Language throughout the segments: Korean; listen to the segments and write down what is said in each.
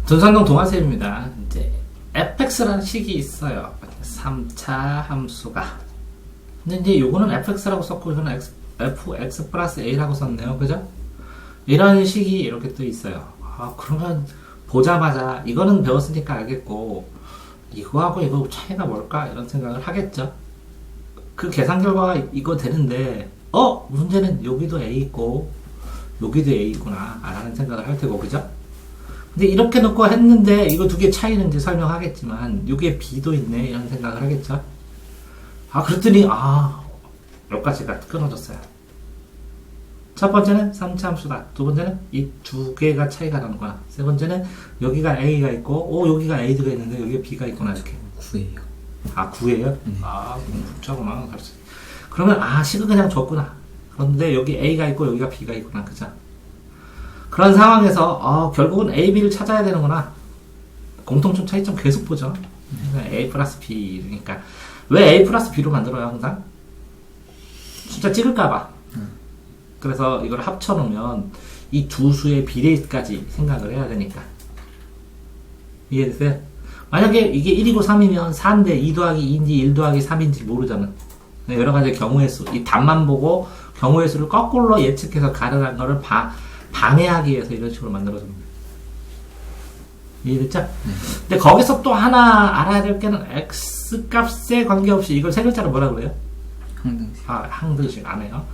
둔산동 동아세입니다. 이제 fx라는 식이 있어요. 3차 함수가. 근데 이제 요거는 fx라고 썼고 이거는 fx 플러스 a라고 썼네요. 그죠? 이런 식이 이렇게 또 있어요. 그러면 보자마자 이거는 배웠으니까 알겠고 이거하고 이거 차이가 뭘까? 이런 생각을 하겠죠. 그 계산 결과가 이거 되는데 문제는 여기도 a 있고 여기도 a 있구나 라는 생각을 할 테고, 그죠? 근데 이렇게 놓고 했는데 이거 두 개 차이는 이제 설명하겠지만 여기에 b도 있네 이런 생각을 하겠죠. 그랬더니 여기까지가 끊어졌어요. 첫 번째는 3차 함수다. 두 번째는 이 두 개가 차이가 나는구나. 세 번째는 여기가 a가 있고 여기가 a가 있는데 여기가 b가 있구나. 이렇게 9예요. 9예요? 네. 복잡하구나. 그러면 식은 그냥 줬구나. 그런데 여기 a가 있고 여기가 b가 있구나. 그죠? 그런 상황에서 결국은 a, b를 찾아야 되는구나. 공통점 차이점 계속 보죠. a 플러스 b니까 왜 a 플러스 b로 만들어요? 항상 숫자 찍을까봐. 그래서 이걸 합쳐놓으면 이 두 수의 비례까지 생각을 해야 되니까. 이해됐어요? 만약에 이게 1이고 3이면 4인데 2 더하기 2인지 1 더하기 3인지 모르잖아. 여러가지 경우의 수, 이 답만 보고 경우의 수를 거꾸로 예측해서 가르는 거를 방해하기 위해서 이런 식으로 만들어줍니다. 이해됐죠? 근데 거기서 또 하나 알아야 될 게는 x 값에 관계없이 이걸 세 글자로 뭐라 그래요? 항등식. 항등식 안 해요.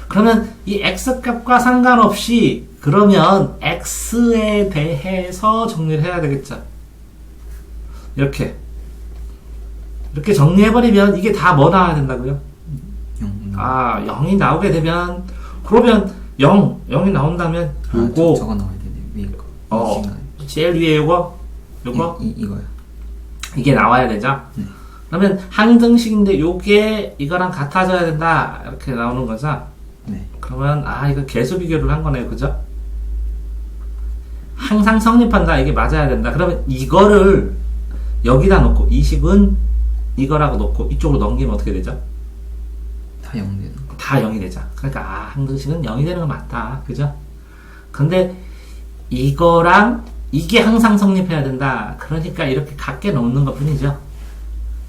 그러면 이 x 값과 상관없이 그러면 x에 대해서 정리를 해야 되겠죠. 이렇게 정리해버리면 이게 다 뭐 나와야 된다고요? 0이 나오게 되면 그러면 0이 나온다면 요거 저거 나와야 되네요. 위에 거. 제일 위에 요거 이거요. 이게 나와야 되죠. 그러면 항등식인데 요게 이거랑 같아져야 된다 이렇게 나오는 거죠. 네. 그러면 이거 계수 비교를 한 거네요. 그죠? 항상 성립한다. 이게 맞아야 된다. 그러면 이거를 여기다 놓고 이 식은 이거라고 놓고 이쪽으로 넘기면 어떻게 되죠? 다 0 되는 거. 다 0이 되죠. 그러니까 항등식은 0이 되는 건 맞다. 그죠? 근데 이거랑 이게 항상 성립해야 된다. 그러니까 이렇게 같게 놓는 것 뿐이죠.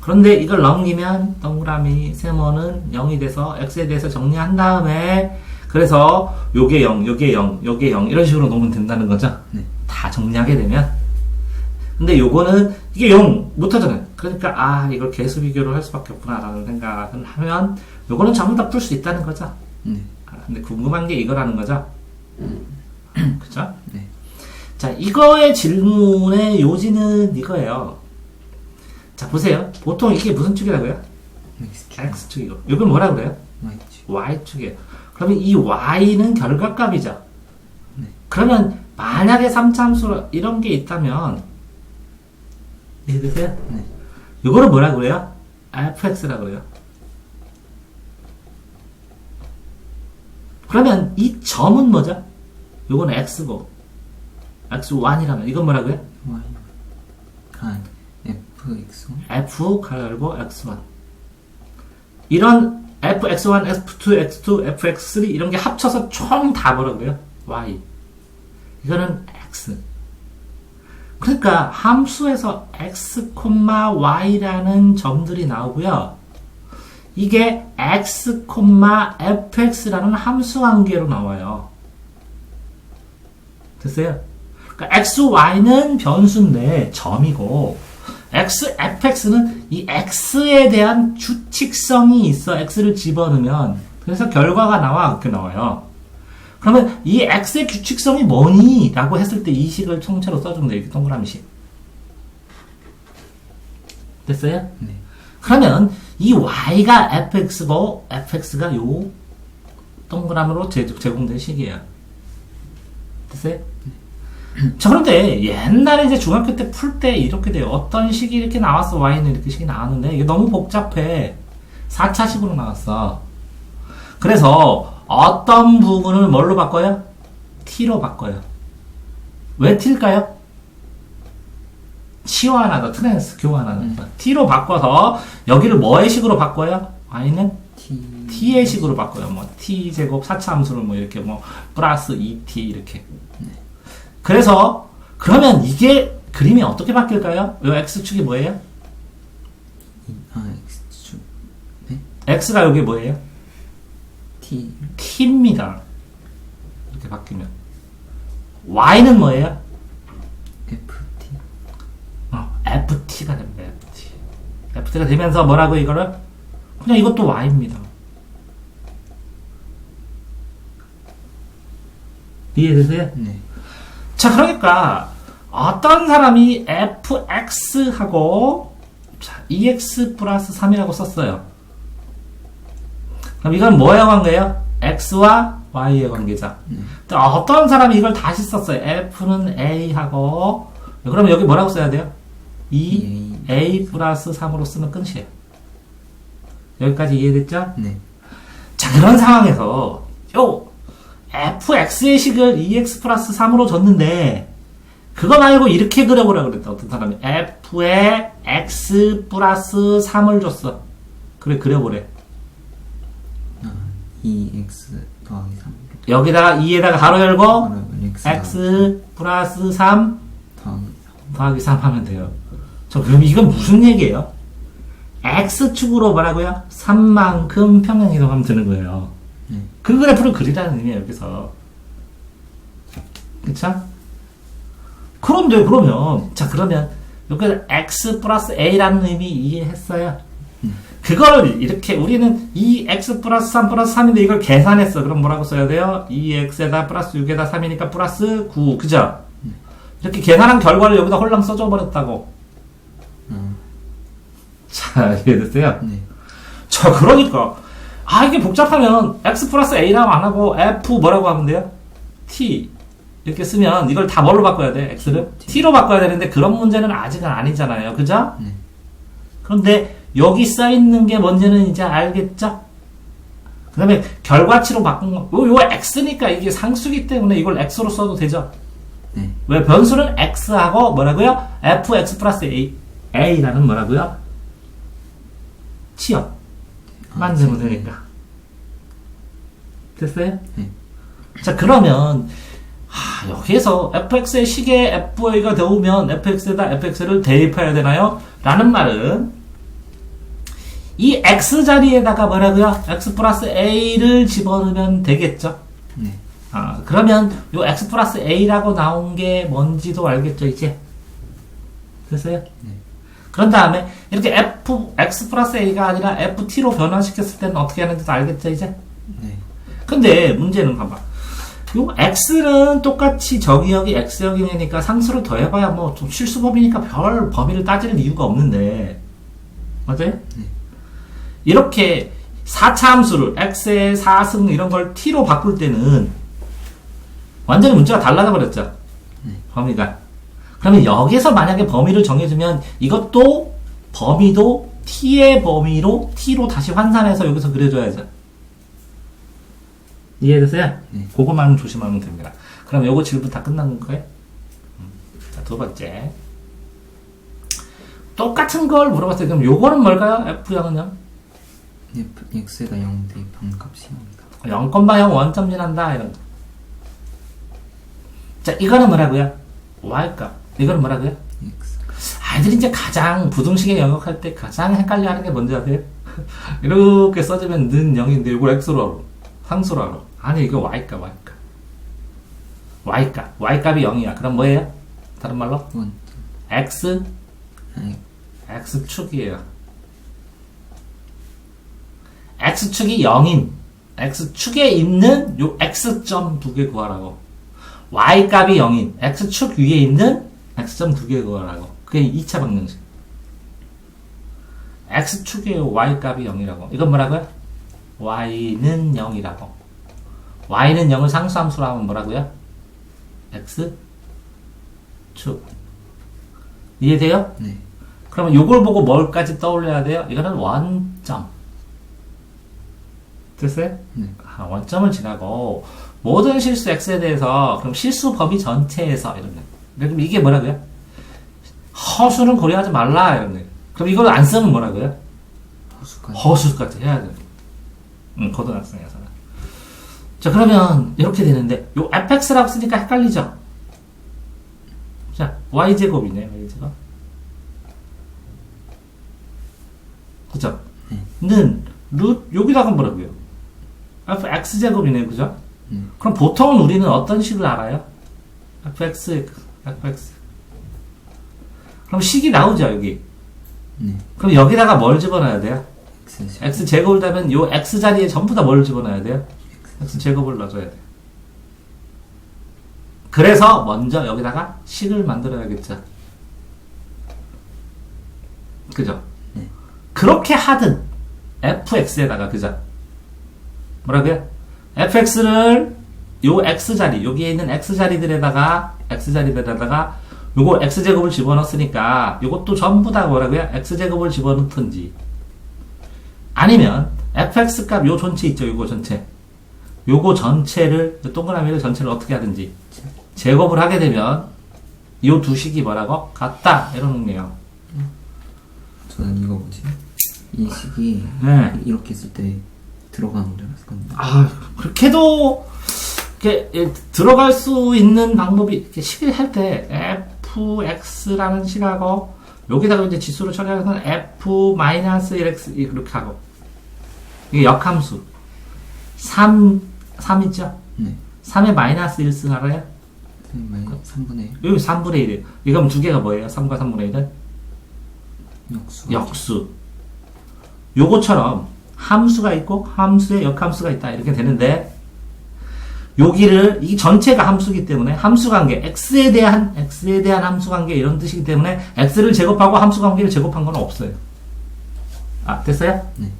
그런데 이걸 넘기면 동그라미 세모는 0이 돼서 x에 대해서 정리한 다음에 그래서 요게 0, 요게 0, 요게 0 이런 식으로 놓으면 된다는 거죠. 네. 다 정리하게 되면. 근데 요거는 이게 0 못하잖아요. 그러니까 이걸 계수 비교를 할 수밖에 없구나 라는 생각을 하면 요거는 전부 다 풀 수 있다는 거죠. 네. 근데 궁금한 게 이거라는 거죠. 그죠? 네. 자, 이거의 질문의 요지는 이거예요. 자, 보세요. 보통 이게 무슨 축이라고요? X축이고. 이건 뭐라 그래요? Y축. Y축이에요. 그러면 이 Y는 결과값이죠. 네. 그러면 만약에 3차 함수 이런 게 있다면 이해되세요? 네. 이거를 뭐라 그래요? fx라고 그래요. 그러면 이 점은 뭐죠? 이건 x고 x1이라면 이건 뭐라고요? Y. fx1. f 가르고 x1 이런 fx1, f2, x2, fx3 이런 게 합쳐서 총 다 뭐라 그래요? y. 이거는 x. 그러니까 함수에서 x, y라는 점들이 나오고요. 이게 x, fx라는 함수 관계로 나와요. 됐어요? 그러니까 x, y는 변수인데 점이고 x, fx는 이 x에 대한 규칙성이 있어. x를 집어넣으면 그래서 결과가 나와. 그렇게 나와요. 그러면 이 x의 규칙성이 뭐니? 라고 했을 때 이 식을 통째로 써주면 돼요. 이렇게 동그라미식. 됐어요? 네. 그러면 이 y가 fx고 fx가 요 동그라미로 제공된 식이에요. 됐어요? 자, 그런데 옛날에 이제 중학교 때 풀 때 이렇게 돼요. 어떤 식이 이렇게 나왔어. y는 이렇게 식이 나왔는데 이게 너무 복잡해. 4차식으로 나왔어. 그래서 어떤 부분을 뭘로 바꿔요? t로 바꿔요. 왜 t일까요? 치환하다, 교환하다. t로 바꿔서 여기를 뭐의 식으로 바꿔요? y는 t의 식으로 바꿔요. 뭐 t제곱 4차 함수를 뭐 이렇게 뭐 플러스 2t 이렇게. 그래서 그러면 이게 그림이 어떻게 바뀔까요? 요 x축이 뭐예요? X축. 네? x가 여기 뭐예요? T. t입니다. 이렇게 바뀌면 y는 뭐예요? FT. ft가 됩니다. ft가 되면서 뭐라고 이거를? 그냥 이것도 y입니다. 이해되세요? 네. 자, 그러니까 어떤 사람이 fx하고 자, 2x 플러스 3이라고 썼어요. 그럼 이건 뭐라고 한 거예요? x와 y의 관계죠. 또 어떤 사람이 이걸 다시 썼어요. f는 a하고 그러면 여기 뭐라고 써야 돼요? 2a 플러스 3으로 쓰면 끝이에요. 여기까지 이해됐죠? 네. 자, 그런 상황에서 요 fx의 식을 2x 플러스 3으로 줬는데 그거 말고 이렇게 그려보라 그랬다. 어떤 사람이 f에 x 플러스 3을 줬어. 그래, 그려보래. 2x 더하기 3. 여기다가 2에다가 가로 열고 x x 플러스 3 더하기 3. 더하기 3 하면 돼요. 저 그럼 이건 무슨 얘기예요? x축으로 뭐라고요? 3만큼 평행 이동하면 되는 거예요. 네. 그 그래프를 그리라는 의미예요, 여기서. 그쵸? 그런데, 그러면, 자, 그러면, 여기 x 플러스 a라는 의미 이해했어요? 그걸 이렇게, 우리는 2x 플러스 3 플러스 3인데 이걸 계산했어. 그럼 뭐라고 써야 돼요? 2x에다 플러스 6에다 3이니까 플러스 9. 그죠? 이렇게 계산한 결과를 여기다 홀랑 써줘 버렸다고. 자, 이해됐어요? 네. 자, 그러니까. 이게 복잡하면 x 플러스 a라고 안 하고 f 뭐라고 하면 돼요? t 이렇게 쓰면 이걸 다 뭘로 바꿔야 돼? x를? t로 바꿔야 되는데 그런 문제는 아직은 아니잖아요. 그죠? 네. 그런데 여기 써있는 게 뭔지는 이제 알겠죠? 그 다음에 결과치로 바꾼 거. 요 x니까 이게 상수기 때문에 이걸 x로 써도 되죠? 네. 왜? 변수는 x하고 뭐라고요? fx 플러스 a라는 뭐라고요? 치역 만들면 되니까. 됐어요? 네. 자, 그러면 여기에서 fx의 식에 fa가 되오면 fx에다 fx를 대입해야 되나요? 라는 말은 이 x 자리에다가 뭐라고요? x 플러스 a를 집어넣으면 되겠죠? 네. 그러면 요 x 플러스 a라고 나온 게 뭔지도 알겠죠, 이제? 됐어요? 네. 그런 다음에 이렇게 x 플러스 a가 아니라 ft로 변환시켰을 때는 어떻게 하는지도 알겠죠, 이제? 네. 근데 문제는 봐봐. 요 x는 똑같이 저기역이 x역이니까 상수를 더해봐야 뭐 좀 실수법이니까 별 범위를 따지는 이유가 없는데, 맞아요? 네. 이렇게 4차 함수를 x의 4승 이런 걸 t로 바꿀 때는 완전히 문제가 달라져 버렸죠. 범위가. 그러면 여기서 만약에 범위를 정해주면 이것도 범위도 t의 범위로 t로 다시 환산해서 여기서 그려줘야죠. 이해되세요? 네. 그것만 조심하면 됩니다. 그럼 요거 질문 다 끝난 거예요? 자, 두 번째. 똑같은 걸 물어봤어요. 그럼 요거는 뭘까요? F형은요? x가 0 대입한 값이 0이다. 0,0 원점 지난다 이런 거. 자, 이거는 뭐라고요? Y값. 이거는 뭐라고요? x. 아이들이 이제 가장 부등식의 영역할 때 가장 헷갈려 하는 게 뭔지 아세요? 이렇게 써주면 는 0인데 이걸 x로 알아. 상수로 알아. 아니, 이거 Y값. Y값이 0이야. 그럼 뭐예요? 다른 말로? 원. X, 아니, X축이에요. X축이 0인 X축에 있는 요 X점 두 개 구하라고. Y값이 0인 X축 위에 있는 X점 두 개 구하라고. 그게 2차 방정식. X축에 Y값이 0이라고. 이건 뭐라고요? Y는 0이라고. Y는 0을 상수함수로 하면 뭐라고요? X축. 이해돼요? 네. 그러면 요걸 보고 뭘까지 떠올려야 돼요? 이거는 원점. 됐어요? 네. 원점을 지나고 모든 실수 x에 대해서 그럼 실수 범위 전체에서 이런 거. 그럼 이게 뭐라고요? 허수는 고려하지 말라 이런 거. 그럼 이걸 안 쓰면 뭐라고요? 허수까지. 허수까지 해야 돼. 고등학생에서는. 자, 그러면 이렇게 되는데 요 fx라고 쓰니까 헷갈리죠? 자, y제곱이네, y제곱. 그죠? 는, 여기다가 뭐라고요? fx제곱이네, 그죠? 그럼 보통은 우리는 어떤 식을 알아요? fx. 그럼 식이 나오죠, 여기. 그럼 여기다가 뭘 집어넣어야 돼요? x제곱을 되면 요 x자리에 전부 다 뭘 집어넣어야 돼요? x제곱을 넣어줘야 돼요. 그래서 먼저 여기다가 식을 만들어야겠죠. 그죠? 그렇게 하든 fx에다가 그죠? 뭐라고요? fx를 요 x자리, 여기에 있는 x자리들에다가 요거 x제곱을 집어넣었으니까 요것도 전부 다 뭐라고요? x제곱을 집어넣든지 아니면 fx 값 요 전체 있죠, 요거 전체. 요거 전체를, 동그라미를 전체를 어떻게 하든지 제곱을 하게 되면 요 두 식이 뭐라고? 같다, 이런 의미예요. 저는 이거 뭐지? 이 식이 네. 이렇게 했을 때 들어가는 줄 알았거든요. 아, 그렇게도 이렇게 들어갈 수 있는 방법이 이렇게 식을 할 때 fx라는 식하고 여기다가 이제 지수로 처리하는 f-1x 이렇게 하고 이게 역함수 3 있죠? 네. 3의 마이너스 1승 알아요? 3분의 1. 여기 3분의 1이에요. 이거 두 개가 뭐예요? 3과 3분의 1은? 역수. 요거처럼 함수가 있고 함수에 역함수가 있다 이렇게 되는데 여기를 이 전체가 함수기 때문에 함수 관계 x에 대한 함수 관계 이런 뜻이기 때문에 x를 제곱하고 함수 관계를 제곱한 건 없어요. 아, 됐어요? 네.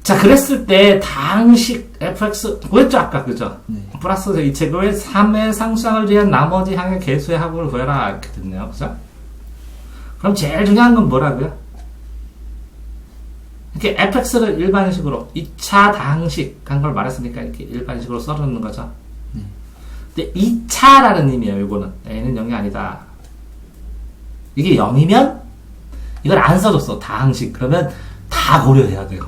자, 그랬을 때 당식 fx 구했죠 아까, 그죠? 네. 플러스 이 제곱의 3의 상수항을 위한 나머지 항의 개수의 합을 구해라 이렇게 됐네요, 그죠? 그럼 제일 중요한 건 뭐라고요? 이렇게 fx를 일반식으로 2차 당식 한 걸 말했으니까 이렇게 일반식으로 써놓는 거죠. 근데 2차라는 의미예요. 요거는 a는 0이 아니다. 이게 0이면 이걸 안 써줬어. 당식. 그러면 다 고려해야 돼요.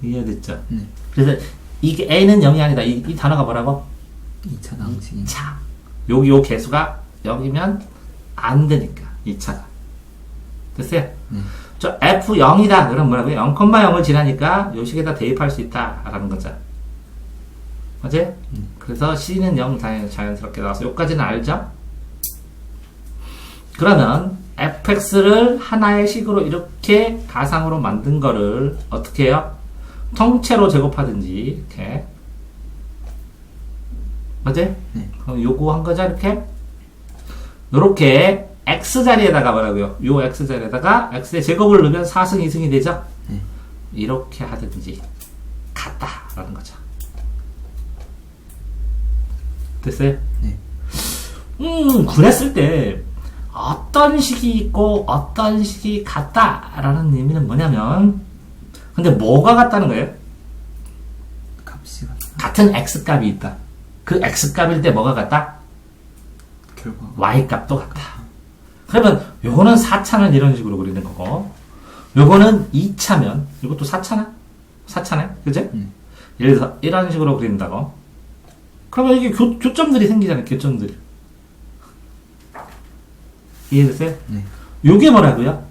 이해됐죠? 그래서 이게 a는 0이 아니다. 이 단어가 뭐라고? 2차 당식이. 2차. 요 개수가 0이면 안 되니까 2차가. 됐어요? 저 f0이다. 그럼 뭐라고요? 0,0을 지나니까 요 식에다 대입할 수 있다. 라는 거죠. 맞아요? 그래서 c는 0 자연스럽게 나와서 요까지는 알죠? 그러면 fx를 하나의 식으로 이렇게 가상으로 만든 거를 어떻게 해요? 통째로 제곱하든지 이렇게. 맞아요? 네. 그럼 요거 한 거죠, 이렇게? 요렇게 x자리에다가 뭐라고요? 요 x자리에다가 x의 제곱을 넣으면 4승 2승이 되죠? 네. 이렇게 하든지 같다라는 거죠. 됐어요? 네. 그랬을 때 어떤 식이 있고 어떤 식이 같다라는 의미는 뭐냐면 근데 뭐가 같다는 거예요? 값이 같은 x값이 있다. 그 x값일 때 뭐가 같다? 결과 y값도 같다. 그러면 요거는 4차는 이런 식으로 그리는 거고 요거는 2차면 이것도 4차네? 그죠? 예를 들어서 이런 식으로 그린다고 그러면 이게 교점들이 생기잖아요. 교점들이. 이해됐어요? 네. 요게 뭐라고요?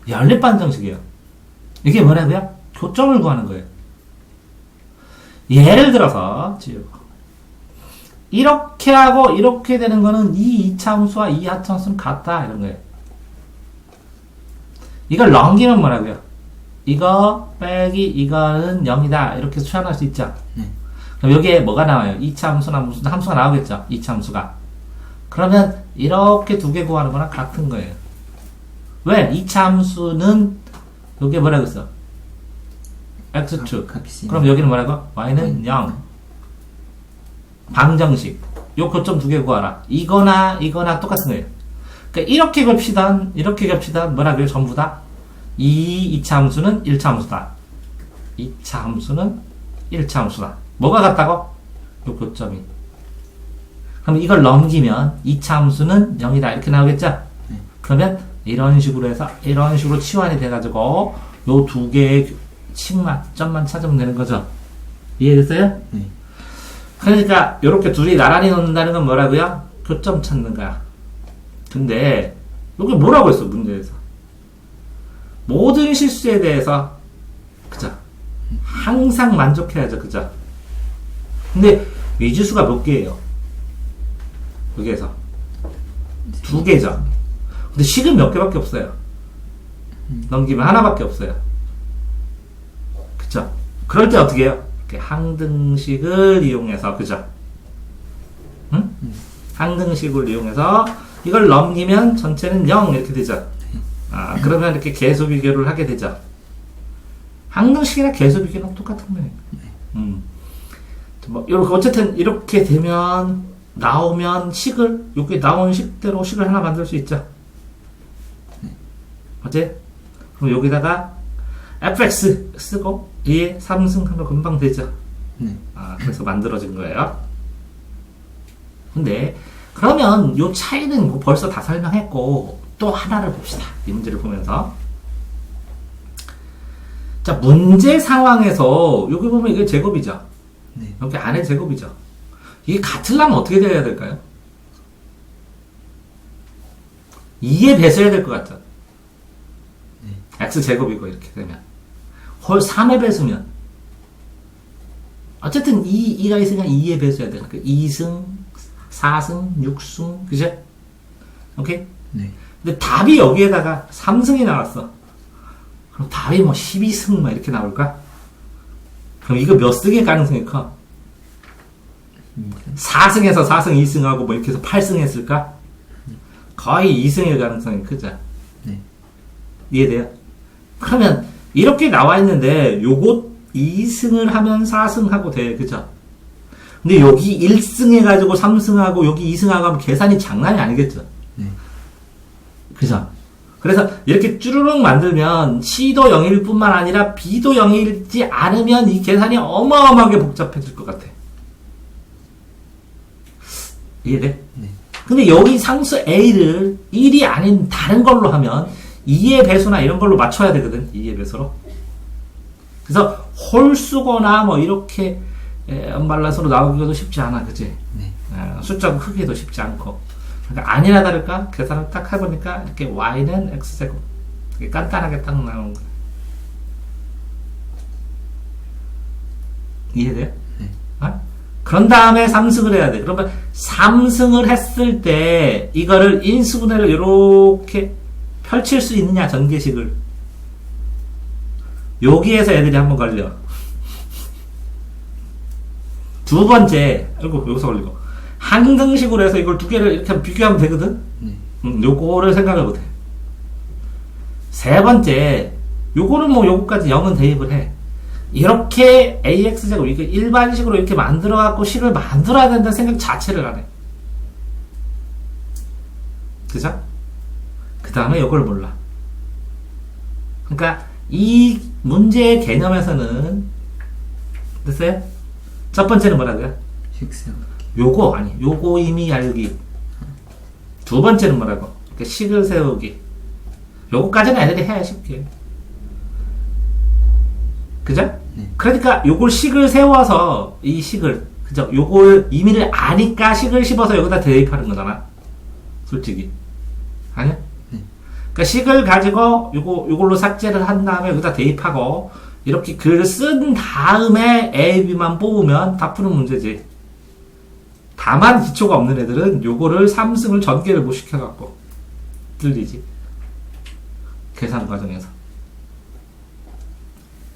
연립반정식이에요. 이게 뭐라고요? 교점을 구하는 거예요. 예를 들어서 이렇게 하고 이렇게 되는 거는 이 2차 함수와 이 하차 함수는 같다 이런 거예요. 이걸 넘기면 뭐라고요? 이거 빼기 이거는 0이다 이렇게 수환할 수 있죠. 그럼 여기에 뭐가 나와요? 2차 함수나 무슨 함수가 나오겠죠. 2차 함수가. 그러면 이렇게 두 개 구하는 거랑 같은 거예요. 왜? 2차 함수는 여기에 뭐라고 했어? x축. 그럼 여기는 뭐라고? y는 0. 방정식. 요 교점 두 개 구하라. 이거나 똑같은 거예요. 그러니까 이렇게 겹치던 뭐라고요? 전부 다? 2차 함수는 1차 함수다. 2차 함수는 1차 함수다. 뭐가 같다고? 요 교점이. 그럼 이걸 넘기면 2차 함수는 0이다. 이렇게 나오겠죠? 그러면 이런 식으로 해서 이런 식으로 치환이 돼가지고 요 두 개의 점만 찾으면 되는 거죠. 이해됐어요? 네. 그러니까 이렇게 둘이 나란히 놓는다는 건 뭐라고요? 교점 찾는 거야. 근데 여기 뭐라고 했어 문제에서? 모든 실수에 대해서 그죠? 항상 만족해야죠, 그죠? 근데 미지수가 몇 개예요? 여기에서 2개죠. 근데 식은 몇 개밖에 없어요. 넘기면 하나밖에 없어요. 그쵸? 그럴 때 어떻게 해요? 이렇게 항등식을 이용해서, 그죠? 응? 항등식을 이용해서 이걸 넘기면 전체는 0 이렇게 되죠. 아, 그러면 이렇게 계수 비교를 하게 되죠. 항등식이나 계수 비교는 똑같은 거예요. 뭐, 이렇게, 어쨌든, 이렇게 되면, 나오면 식을, 여기 나온 식대로 식을 하나 만들 수 있죠. 어째? 그럼 여기다가 fx 쓰고, 2에 3승 하면 금방 되죠. 아, 그래서 만들어진 거예요. 근데, 그러면 요 차이는 뭐 벌써 다 설명했고, 또 하나를 봅시다. 이 문제를 보면서. 자, 문제 상황에서, 여기 보면 이게 제곱이죠. 여기 안에 제곱이죠. 이게 같으려면 어떻게 돼야 될까요? 2에 배수해야 될 것 같죠? x제곱이고 이렇게 되면 홀 3의 배수면 어쨌든 2가 있으니까 2에 배수해야 돼. 그러니까 2승, 4승, 6승 그죠? 오케이? 근데 답이 여기에다가 3승이 나왔어. 그럼 답이 뭐 12승 막 이렇게 나올까? 그럼 이거 몇 승의 가능성이 커? 4승에서 4승 2승하고 뭐 이렇게 해서 8승 했을까? 거의 2승의 가능성이 크죠. 이해돼요? 그러면 이렇게 나와 있는데 요거 2승을 하면 4승하고 돼. 그죠? 근데 여기 1승 해가지고 3승하고 여기 2승하고 하면 계산이 장난이 아니겠죠? 그죠? 그래서 이렇게 쭈루룩 만들면 C도 0일 뿐만 아니라 B도 0일지 않으면 이 계산이 어마어마하게 복잡해질 것 같아. 이해돼? 근데 여기 상수 A를 1이 아닌 다른 걸로 하면 2의 배수나 이런 걸로 맞춰야 되거든. 2의 배수로. 그래서 홀수거나 뭐 이렇게 언밸런스로 나오기도 쉽지 않아. 그치? 숫자 크기도 쉽지 않고. 그러니까 아니나 다를까 계산을 딱 해보니까 이렇게 y는 x제곱 이게 간단하게 딱 나오는 거예요. 이해돼요? 그런 다음에 3승을 해야 돼. 그러면 3승을 했을 때 이거를 인수분해를 이렇게 펼칠 수 있느냐 전개식을. 여기에서 애들이 한번 걸려. 두 번째 아이고 여기서 걸리고 항등식으로 해서 이걸 두 개를 이렇게 비교하면 되거든? 요거를 생각을 못해. 세 번째, 요거는 뭐 요거까지 0은 대입을 해. 이렇게 AX제곱, 이게 일반식으로 이렇게 만들어갖고 식을 만들어야 된다는 생각 자체를 안 해. 그죠? 그 다음에 요걸 몰라. 그러니까 이 문제의 개념에서는 됐어요? 첫 번째는 뭐라고요? 요거 아니 요거 이미 알기. 두 번째는 뭐라고? 그러니까 식을 세우기. 요거까지는 애들이 해야 쉽게. 그죠? 그러니까 요걸 식을 세워서 이 식을 그죠? 요걸 의미를 아니까 식을 씹어서 여기다 대입하는 거잖아. 솔직히 아니야? 그러니까 식을 가지고 요걸로 삭제를 한 다음에 여기다 대입하고 이렇게 글을 쓴 다음에 A, B만 뽑으면 다 푸는 문제지. 다만 기초가 없는 애들은 요거를 3승을 전개를 못 시켜갖고 들리지. 계산 과정에서.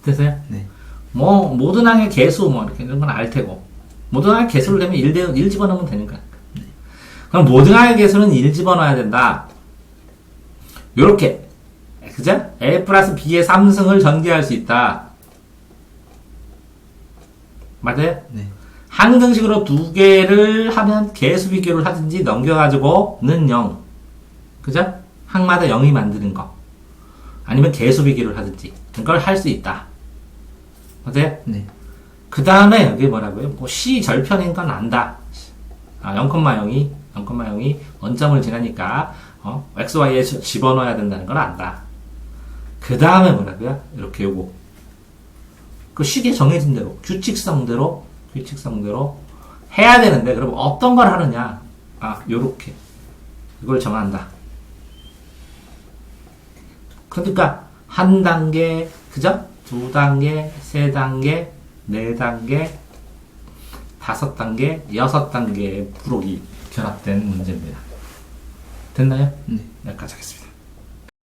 됐어요? 뭐 모든 항의 개수 뭐 이렇게 이런 건 알 테고 모든 항의 개수를 내면 1 집어넣으면 되니까. 그럼 모든 항의 개수는 1 집어넣어야 된다. 요렇게 그죠? A 플러스 B의 3승을 전개할 수 있다. 맞아요? 항등식으로 두 개를 하면 개수 비교를 하든지 넘겨가지고는 0. 그죠? 항마다 0이 만드는 거. 아니면 개수 비교를 하든지. 그걸 할 수 있다. 맞아요? 그 다음에 여기 뭐라고요? 뭐 C 절편인 건 안다. 0,0이 원점을 지나니까 x, y에 집어넣어야 된다는 걸 안다. 그 다음에 뭐라고요? 이렇게 요거. 그 식에 정해진 대로 규칙성대로 해야 되는데, 그럼 어떤 걸 하느냐? 요렇게. 이걸 정한다. 그러니까, 한 단계, 그죠? 두 단계, 세 단계, 네 단계, 다섯 단계, 여섯 단계의 부록이 결합된 문제입니다. 됐나요? 네. 여기까지 하겠습니다.